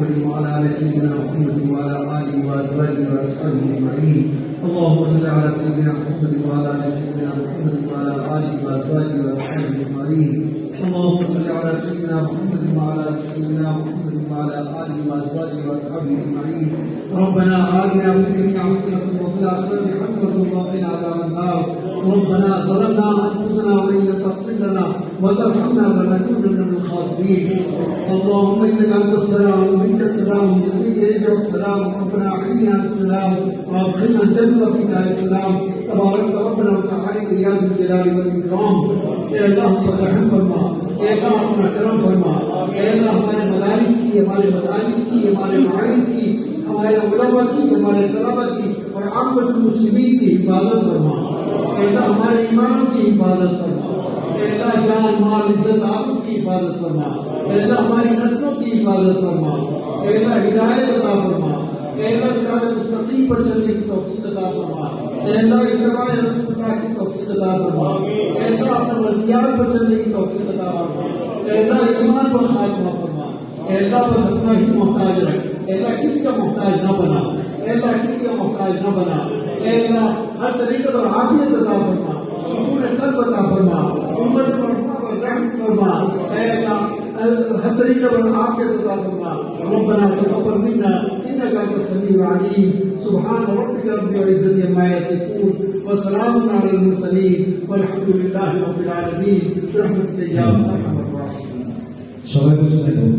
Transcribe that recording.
محمد وعلى ال سيدنا محمد وعلى اله وازواجه واصحابه اجمعين اللهم صل على سيدنا محمد وعلى ال سيدنا محمد وعلى اله وازواجه واصحابه اجمعين اللهم صل على سيدنا محمد وعلى ال سيدنا محمد وعلى اله وازواجه واصحابه اجمعين ربنا آتنا في الدنيا حسنة وفي الآخرة حسنة وقنا عذاب النار ربنا ظلمنا أنفسنا وإن لم تغفر لنا وترحمنا لنكونن من الخاسرين اللهم إنك أنت السلام ومنك السلام وإليك يرجع السلام ربنا أحينا السلام وأدخلنا الجنة في دار السلام تبارك ربنا وتعالى يا ذو الجلال والإكرام يا الله رحم فرما يا الله अपना करम फरमा या अल्लाह हमारे मदारिस की हमारे मसाजिद की हमारे माइद की हमारे उलमा की हमारे तलबा की और आमतुल मुस्लिमीन की हिफाजत फरमा या अल्लाह हमारे ईमानों की हिफाजत फरमा या अल्लाह जान माल इज्जत आबरू की हिफाजत फरमा या अल्लाह हमारी नस्लों की हिफाजत फरमा या अल्लाह हिदायत अता फरमा या अल्लाह सिरात मुस्तकीम पर चलने की तौफीक अता फरमा या अल्लाह इत्तिबा रसूलुल्लाह की तौफीक अता फरमा या अल्लाह अपने मर्जियात पर चलने की तौफीक अता फरमा या अल्लाह ईमान पर खात्मा फरमा या अल्लाह बस अपना ही मोहताज रख या अल्लाह किसी का मोहताज न बना या अल्लाह किसी का मोहताज न बना या अल्लाह हर तरीके पर आफियत अता फरमा सुकून क़ल्ब अता फरमा उम्मत पर रहम फरमा या अल्लाह हर तरीके पर आफियत अता फरमा रब्बना तक़ब्बल मिन्ना इन्नका अंतस समीउल अलीम सुब्हान रब्बिका रब्बिल इज्जति अम्मा यसिफून व सलामुन अलल मुरसलीन वल्हम्दुलिल्लाहि रब्बिल आलमीन बिरहमतिका या अरहमर राहिमीन। সবাই বসে থাকুন।